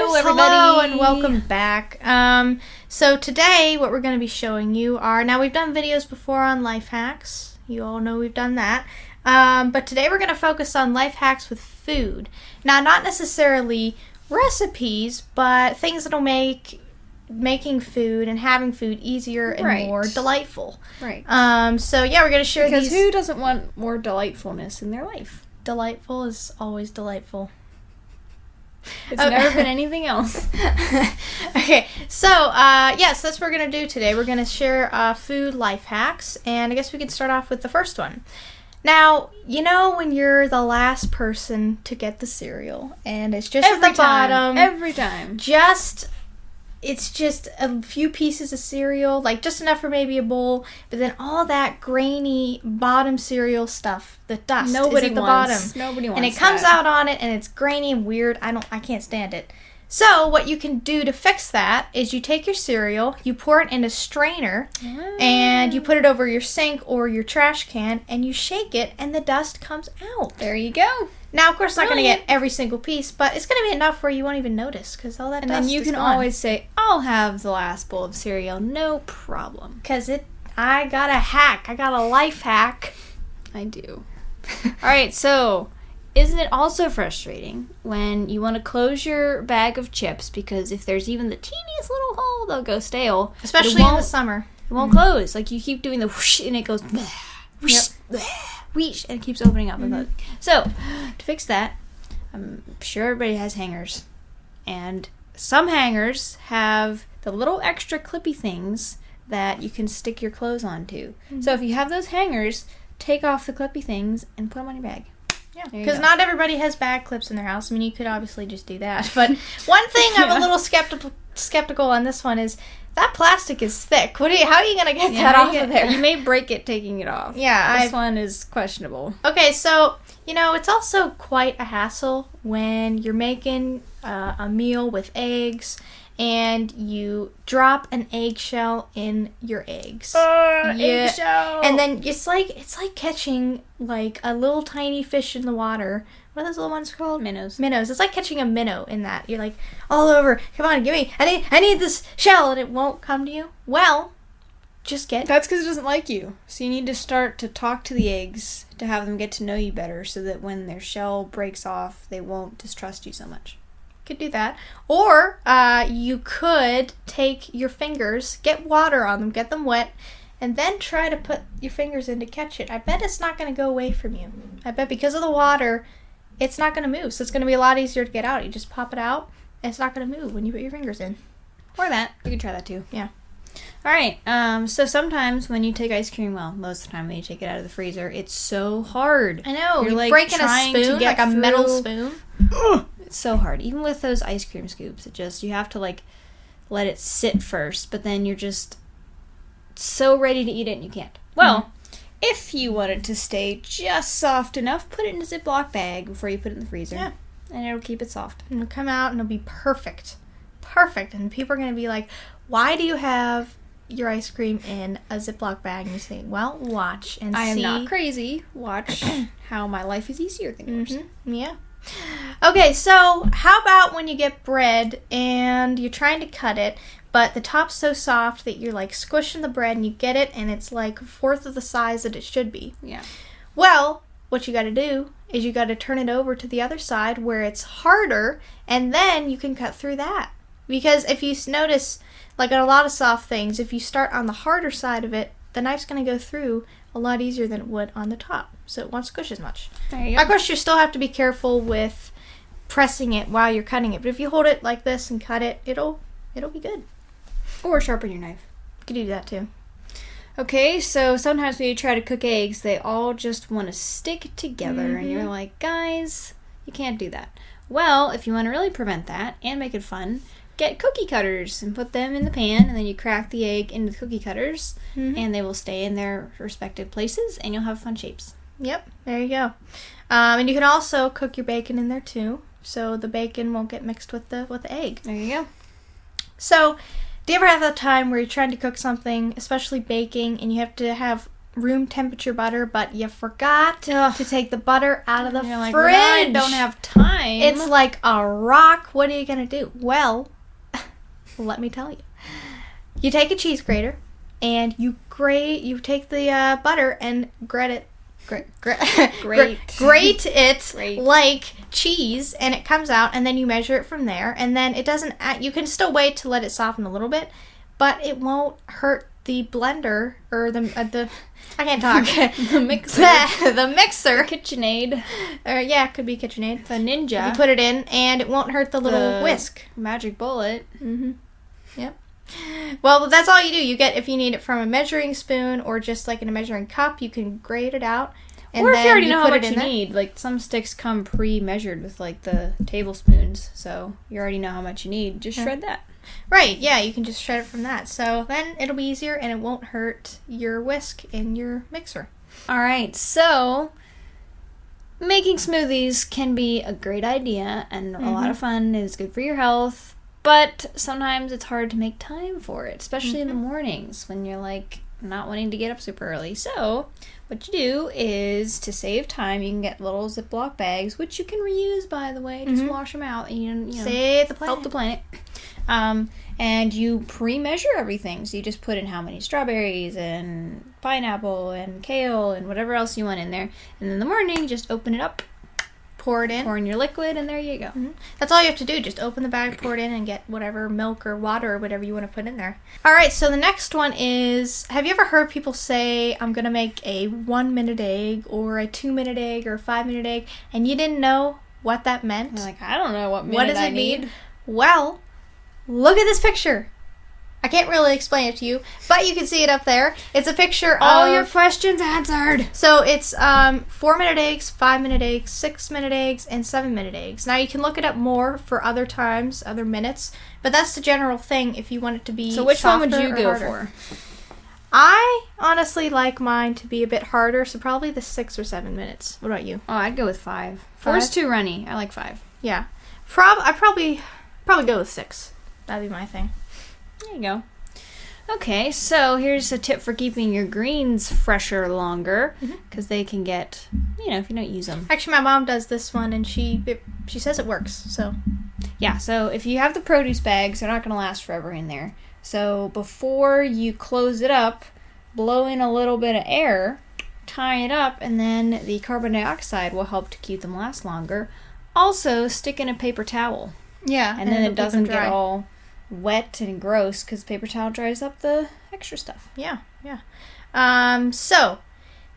Hello, everybody. Hello, and welcome back. So today, what we're going to be showing you are, now we've done videos before on life hacks. You all know we've done that. But today we're going to focus on life hacks with food. Now, not necessarily recipes, but things that'll make making food and having food easier and more delightful. Right. So yeah, we're going to share because these. who doesn't want more delightfulness in their life? Delightful is always delightful. It's never been anything else. Okay, so yes, that's what we're going to do today. We're going to share food life hacks, and I guess we can start off with the first one. Now, you know when you're the last person to get the cereal, and it's just at the bottom. Every time. It's just a few pieces of cereal, like just enough for maybe a bowl, but then all that grainy bottom cereal stuff, the dust is at the bottom. Nobody wants and it comes out on it, and it's grainy and weird. I can't stand it. So what you can do to fix that is you take your cereal, you pour it in a strainer, and you put it over your sink or your trash can, and you shake it, and the dust comes out. There you go. Now, of course, it's not going to get every single piece, but it's going to be enough where you won't even notice because all that dust is gone. And then you can always say, I'll have the last bowl of cereal, no problem. Because I got a hack. I got a life hack. I do. All right, so isn't it also frustrating when you want to close your bag of chips because if there's even the teeniest little hole, they'll go stale. Especially in the summer. It won't close. Like you keep doing the whoosh and it goes whoosh, whoosh, and it keeps opening up. And so, to fix that, I'm sure everybody has hangers. And some hangers have the little extra clippy things that you can stick your clothes onto. So if you have those hangers, take off the clippy things and put them on your bag. Yeah, because not everybody has bag clips in their house. I mean, you could obviously just do that. But one thing I'm a little skeptical on this one is that plastic is thick. How are you going to get that off of there? You may break it taking it off. Yeah. This one is questionable. Okay, so, it's also quite a hassle when you're making a meal with eggs and you drop an eggshell in your eggs. Eggshell! And then it's like catching like a little tiny fish in the water. What are those little ones called? Minnows. Minnows. It's like catching a minnow in that. You're like, all over. Come on, give me. I need this shell, and it won't come to you. Well, That's because it doesn't like you. So you need to start to talk to the eggs to have them get to know you better so that when their shell breaks off, they won't distrust you so much. Could do that. Or you could take your fingers, get water on them, get them wet, and then try to put your fingers in to catch it. I bet it's not going to go away from you. I bet because of the water, it's not going to move. So it's going to be a lot easier to get out. You just pop it out, and it's not going to move when you put your fingers in. Or that. You can try that too. Yeah. All right. So sometimes when you take ice cream, well, most of the time when you take it out of the freezer, it's so hard. I know. You're like breaking trying a spoon, to get like a metal through. spoon. It's so hard. Even with those ice cream scoops, you have to like let it sit first, but then you're just so ready to eat it and you can't. Well, if you want it to stay just soft enough, put it in a Ziploc bag before you put it in the freezer. Yeah. And it'll keep it soft. And it'll come out and it'll be perfect. Perfect. And people are going to be like, why do you have your ice cream in a Ziploc bag? And you say, well, watch and see. I am not crazy. Watch how my life is easier than yours. Yeah. Okay, so how about when you get bread and you're trying to cut it, but the top's so soft that you're like squishing the bread and you get it and it's like a fourth of the size that it should be. Yeah. Well, what you got to do is you got to turn it over to the other side where it's harder, and then you can cut through that. Because if you notice, like on a lot of soft things, if you start on the harder side of it, the knife's going to go through a lot easier than it would on the top. So it won't squish as much. There you go. Of course, you still have to be careful with pressing it while you're cutting it. But if you hold it like this and cut it, it'll be good. Or sharpen your knife. You can do that too. Okay, so sometimes when you try to cook eggs, they all just want to stick together. And you're like, guys, you can't do that. Well, if you want to really prevent that and make it fun, get cookie cutters and put them in the pan, and then you crack the egg into the cookie cutters, and they will stay in their respective places, and you'll have fun shapes. Yep, there you go. And you can also cook your bacon in there too, so the bacon won't get mixed with the egg. There you go. So, do you ever have that time where you're trying to cook something, especially baking, and you have to have room temperature butter, but you forgot Ugh. to take the butter out of the You're like, fridge. "Well, I don't have time. It's like a rock. What are you going to do? Well, let me tell you. You take a cheese grater and you take the butter and grate it. Grate it like cheese, and it comes out, and then you measure it from there, and then it doesn't, you can still wait to let it soften a little bit, but it won't hurt the blender or the I can't talk. the mixer. The mixer. KitchenAid. Or yeah, it could be KitchenAid. The Ninja. You put it in, and it won't hurt the little whisk. Magic bullet. Mm-hmm. Yep. Well, that's all you do. You get, if you need it from a measuring spoon or just like in a measuring cup, you can grate it out. And or if then you already know how put it much in you there. need. Like, some sticks come pre-measured with, like, the tablespoons. So, you already know how much you need. Just shred that. Right, yeah, you can just shred it from that. So then it'll be easier and it won't hurt your whisk in your mixer. Alright, so making smoothies can be a great idea and a lot of fun. It's good for your health, but sometimes it's hard to make time for it, especially in the mornings when you're like not wanting to get up super early. So what you do is, to save time, you can get little Ziploc bags, which you can reuse, by the way. Just wash them out and you know, Save the planet. help the planet. And you pre-measure everything. So you just put in how many strawberries and pineapple and kale and whatever else you want in there. And in the morning, just open it up, Pour it in. pour in your liquid, and there you go. That's all you have to do. Just open the bag, pour it in, and get whatever milk or water or whatever you want to put in there. All right, so the next one is, have you ever heard people say, I'm going to make a 1-minute egg or a 2-minute egg or a 5-minute egg, and you didn't know what that meant? You're like, I don't know what minute What does I it need. mean? Well, look at this picture. I can't really explain it to you, but you can see it up there. It's a picture All of... your questions answered. So it's 4-minute eggs, 5-minute eggs, 6-minute eggs, and 7-minute eggs. Now you can look it up more for other times, other minutes, but that's the general thing if you want it to be So which one would softer you or go harder. for? I honestly like mine to be a bit harder, so probably the 6 or 7 minutes. What about you? Oh, I'd go with 5. 4 is 5? too runny. I like 5. Yeah. I'd probably go with 6. That'd be my thing. There you go. Okay, so here's a tip for keeping your greens fresher longer, because they can get, if you don't use them. Actually, my mom does this one, and she says it works, so... Yeah, so if you have the produce bags, they're not going to last forever in there. So before you close it up, blow in a little bit of air, tie it up, and then the carbon dioxide will help to keep them last longer. Also, stick in a paper towel. Yeah, And then it'll it keep them doesn't dry. get all wet and gross, because paper towel dries up the extra stuff. Yeah. So,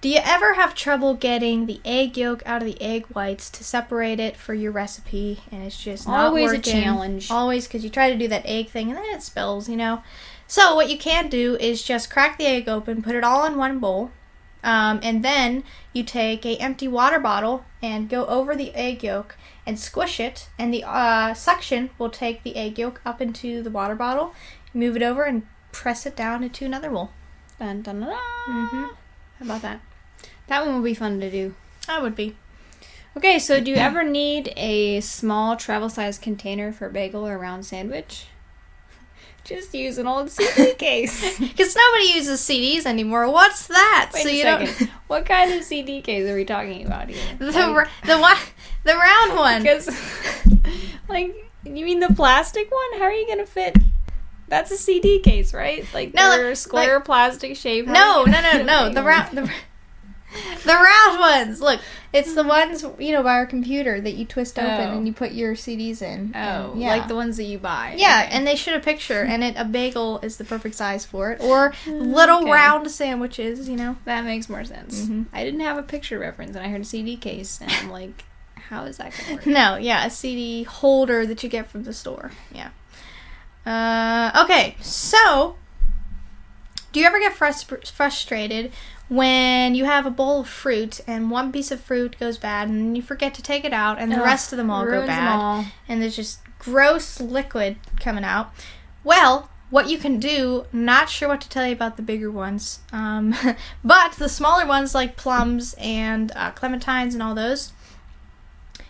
do you ever have trouble getting the egg yolk out of the egg whites to separate it for your recipe, and it's just not Always a working? challenge. Always, because you try to do that egg thing, and then it spills, So, what you can do is just crack the egg open, put it all in one bowl, and then you take a empty water bottle and go over the egg yolk and squish it, and the suction will take the egg yolk up into the water bottle, move it over, and press it down into another bowl. Dun, dun, dun, dun. How about that? That one will be fun to do. That would be. Okay, so do you ever need a small travel-sized container for a bagel or round sandwich? Just use an old CD case. Because nobody uses CDs anymore. What's that? Wait so a you second. What kind of CD case are we talking about here? the round one. Because, you mean the plastic one? How are you gonna fit? That's a CD case, right? Like, No, they're square plastic shape. No. The round ones. Look, it's the ones by our computer that you twist open and you put your CDs in. Oh, and, yeah. like the ones that you buy. Yeah, Okay. and they show a picture, and a bagel is the perfect size for it, or little round sandwiches. That makes more sense. Mhm. I didn't have a picture reference, and I heard a CD case, and I'm like, how is that gonna work? No, yeah, a CD holder that you get from the store. Yeah. Okay, so do you ever get frustrated when you have a bowl of fruit and one piece of fruit goes bad and you forget to take it out and the rest of them all go Ruins bad them all. and there's just gross liquid coming out? Well, what you can do, not sure what to tell you about the bigger ones, but the smaller ones like plums and clementines and all those,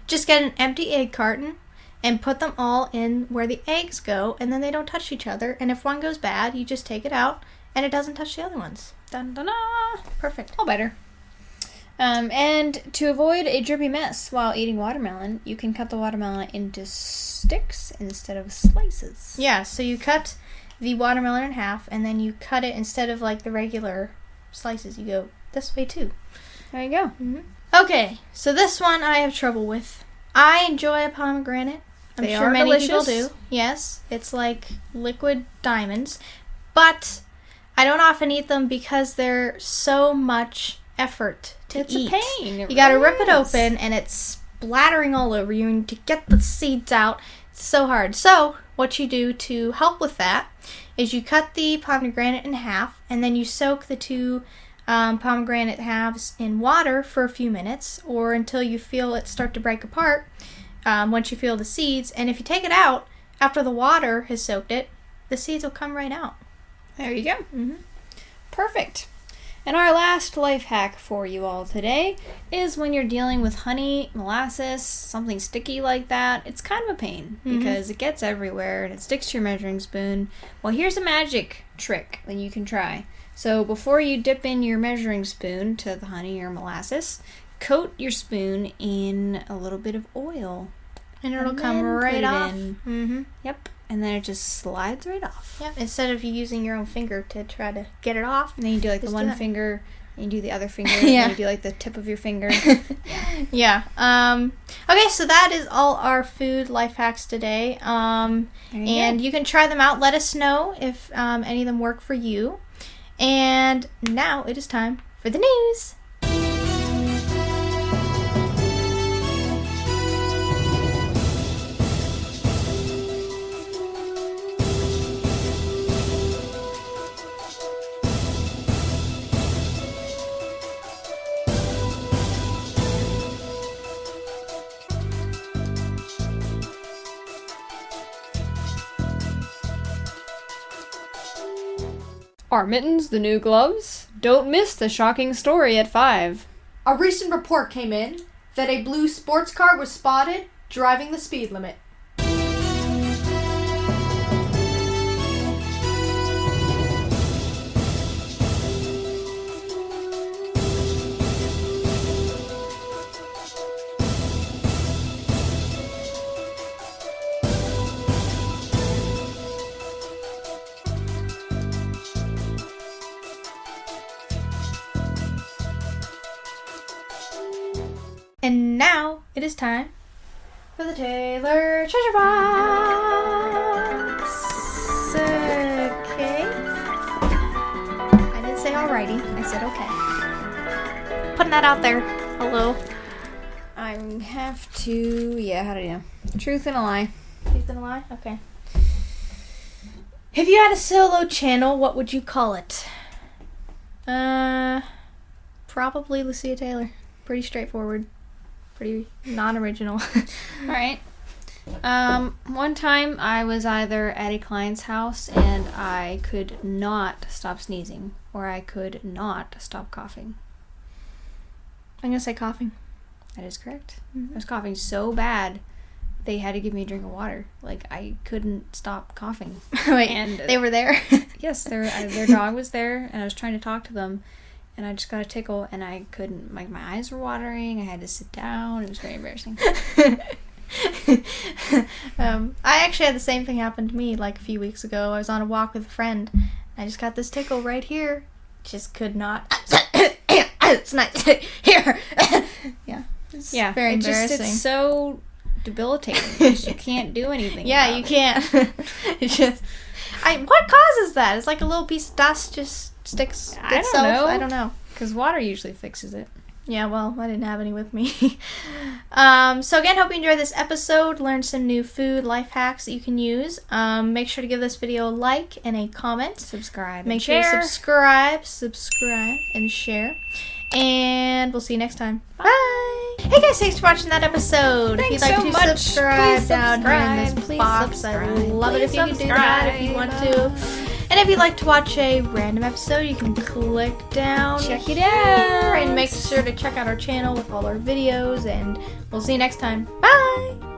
just get an empty egg carton and put them all in where the eggs go, and then they don't touch each other. And if one goes bad, you just take it out, and it doesn't touch the other ones. Dun, dun, dun. Perfect. All better. And to avoid a drippy mess while eating watermelon, you can cut the watermelon into sticks instead of slices. Yeah, so you cut the watermelon in half, and then you cut it instead of like the regular slices. You go this way too. There you go. Mm-hmm. Okay, so this one I have trouble with. I enjoy a pomegranate. I'm They sure are many delicious. people do. Yes, it's like liquid diamonds. But I don't often eat them because they're so much effort to It's eat. a pain. You gotta rip it open, and it's splattering all over you, and to get the seeds out, it's so hard. So what you do to help with that is you cut the pomegranate in half, and then you soak the two pomegranate halves in water for a few minutes, or until you feel it start to break apart. Once you feel the seeds, and if you take it out after the water has soaked it, the seeds will come right out. There you go. Mm-hmm. Perfect. And our last life hack for you all today is when you're dealing with honey, molasses, something sticky like that, it's kind of a pain because it gets everywhere and it sticks to your measuring spoon. Well, here's a magic trick that you can try. So before you dip in your measuring spoon to the honey or molasses, coat your spoon in a little bit of oil. And it'll And come then right put it off. in. Mm-hmm. Yep. And then it just slides right off. Yep. Instead of you using your own finger to try to get it off. And then you do like Just the do one that. finger, and you do the other finger, Yeah. and then you do like the tip of your finger. Yeah. Okay, so that is all our food life hacks today. And you can try them out. Let us know if any of them work for you. And now it is time for the news. Are mittens the new gloves? Don't miss the shocking story at 5. A recent report came in that a blue sports car was spotted driving the speed limit. And now it is time for the Taylor Treasure Box. Okay. I didn't say alrighty. I said okay. Putting that out there. Hello. I have to, how do you know? Truth and a lie. Truth and a lie? Okay. If you had a solo channel, what would you call it? Probably Lucia Taylor. Pretty straightforward. Pretty non-original. Alright. One time I was either at a client's house and I could not stop sneezing, or I could not stop coughing. I'm gonna say coughing. That is correct. I was coughing so bad, they had to give me a drink of water. Like, I couldn't stop coughing. Wait, And they were there? yes, their dog was there, and I was trying to talk to them, and I just got a tickle, and I couldn't, like, my eyes were watering, I had to sit down, it was very embarrassing. I actually had the same thing happen to me like a few weeks ago. I was on a walk with a friend. I just got this tickle right here. Just could not. It's not here. Yeah. It's very embarrassing. It's so debilitating because you can't do anything. Yeah, about you it. can't. It's just. What causes that? It's like a little piece of dust just sticks I itself. don't know. I don't know. Because water usually fixes it. Yeah, well, I didn't have any with me. So again, hope you enjoyed this episode. Learned some new food life hacks that you can use. Make sure to give this video a like and a comment. Subscribe. Make and sure share. to subscribe, and share. And we'll see you next time. Bye. Hey guys, thanks for watching that episode. Thanks if you'd like so to much. subscribe Please down here in subscribe. this Please box, subscribe. I'd love it if Please you could do that if you want to. subscribe. And if you'd like to watch a random episode, you can click down Check it here out. and make sure to check out our channel with all our videos. And we'll see you next time. Bye.